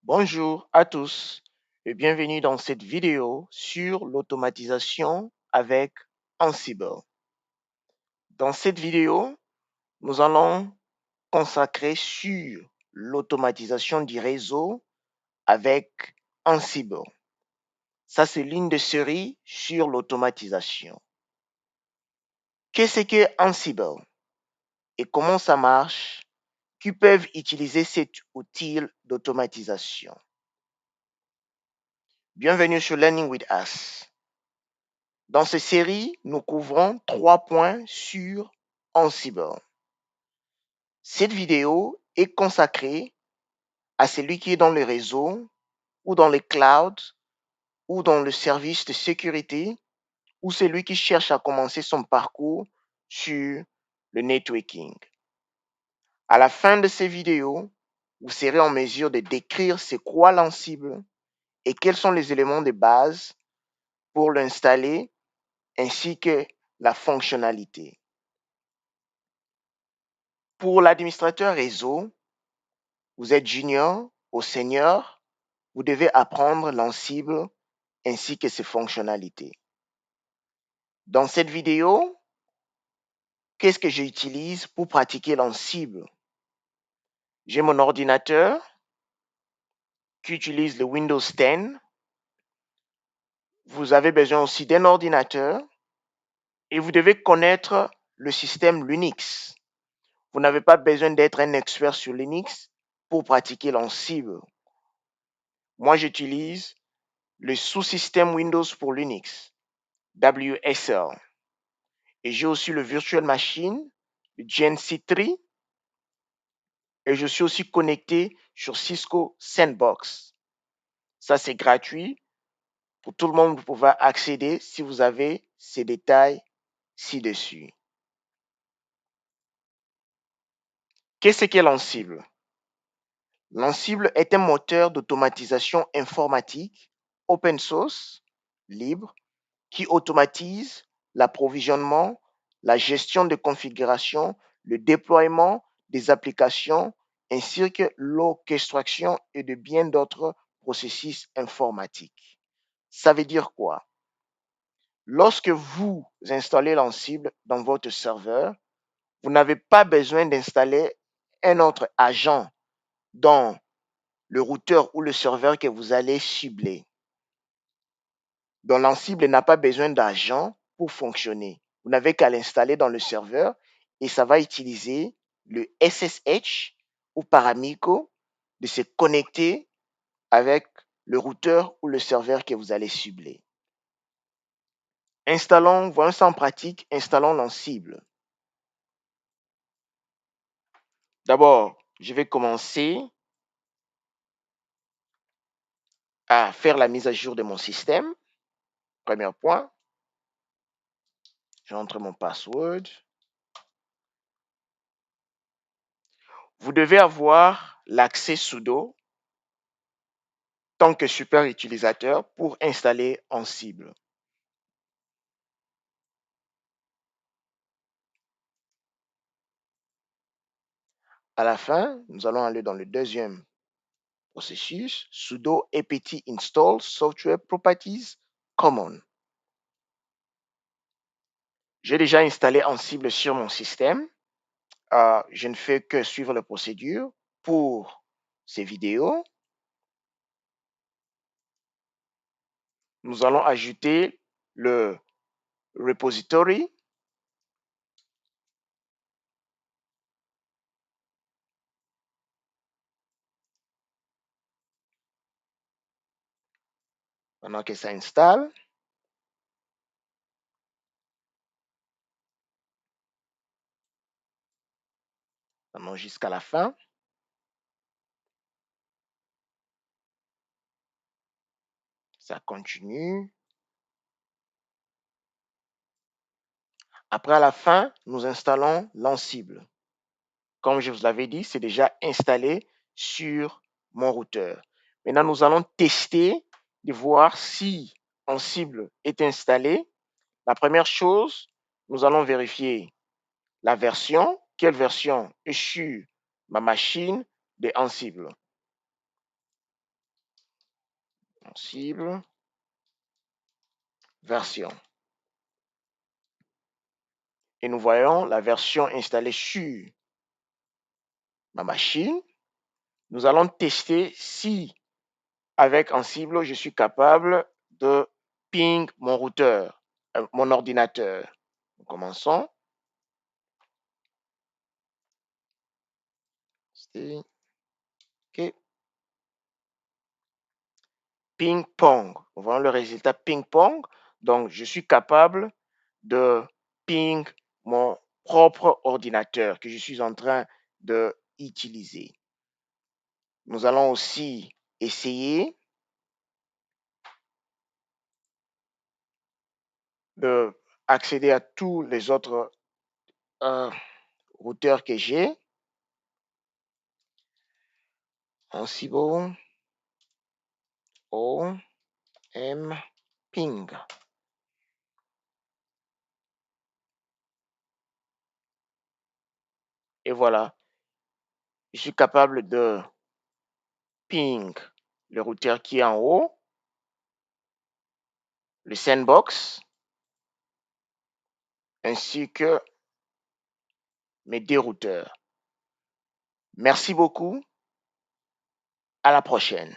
Bonjour à tous et bienvenue dans cette vidéo sur l'automatisation avec Ansible. Dans cette vidéo, nous allons consacrer sur l'automatisation du réseau avec Ansible. Ça, c'est l'une des séries sur l'automatisation. Qu'est-ce que Ansible et comment ça marche? Qui peuvent utiliser cet outil d'automatisation? Bienvenue sur Learning with Us. Dans cette série, nous couvrons 3 points sur Ansible. Cette vidéo est consacrée à celui qui est dans le réseau ou dans le cloud ou dans le service de sécurité ou celui qui cherche à commencer son parcours sur le networking. À la fin de ces vidéos, vous serez en mesure de décrire c'est quoi l'Ansible et quels sont les éléments de base pour l'installer ainsi que la fonctionnalité. Pour l'administrateur réseau, vous êtes junior ou senior, vous devez apprendre l'Ansible ainsi que ses fonctionnalités. Dans cette vidéo, qu'est-ce que j'utilise pour pratiquer l'Ansible? J'ai mon ordinateur qui utilise le Windows 10. Vous avez besoin aussi d'un ordinateur et vous devez connaître le système Linux. Vous n'avez pas besoin d'être un expert sur Linux pour pratiquer l'Ansible. Moi, j'utilise le sous-système Windows pour Linux, WSL. Et j'ai aussi le Virtual Machine, le GNC3. Et je suis aussi connecté sur Cisco Sandbox. Ça, c'est gratuit. Pour tout le monde, vous pouvez accéder si vous avez ces détails ci-dessus. Qu'est-ce qu'est l'Ansible? L'Ansible est un moteur d'automatisation informatique open source, libre, qui automatise l'approvisionnement, la gestion de configuration, le déploiement des applications, ainsi que l'orchestration et de bien d'autres processus informatiques. Ça veut dire quoi? Lorsque vous installez l'Ansible dans votre serveur, vous n'avez pas besoin d'installer un autre agent dans le routeur ou le serveur que vous allez cibler. Donc l'Ansible n'a pas besoin d'agent pour fonctionner. Vous n'avez qu'à l'installer dans le serveur et ça va utiliser le SSH ou par Amico de se connecter avec le routeur ou le serveur que vous allez cibler. Voyons ça en pratique, installons l'Ansible. D'abord, je vais commencer à faire la mise à jour de mon système. Premier point, j'entre mon password. Vous devez avoir l'accès sudo tant que super utilisateur pour installer Ansible. À la fin, nous allons aller dans le deuxième processus, sudo apt install software properties common. J'ai déjà installé Ansible sur mon système. Je ne fais que suivre la procédure pour ces vidéos. Nous allons ajouter le repository. Pendant que ça installe. Pendant jusqu'à la fin. Ça continue. Après, à la fin, nous installons l'Ansible. Comme je vous l'avais dit, c'est déjà installé sur mon routeur. Maintenant, nous allons tester de voir si Ansible est installé. La première chose, nous allons vérifier la version. Quelle version est sur ma machine de Ansible? Cible, version. Et nous voyons la version installée sur ma machine. Nous allons tester si, avec Ansible, je suis capable de ping mon routeur, mon ordinateur. Nous commençons. OK. Ping-pong. Nous voyons le résultat ping-pong. Donc, je suis capable de ping mon propre ordinateur que je suis en train d'utiliser. Nous allons aussi essayer d'accéder à tous les autres routeurs que j'ai. Ansible O M ping. Et voilà, je suis capable de ping le routeur qui est en haut, le sandbox, ainsi que mes deux routeurs. Merci beaucoup. À la prochaine.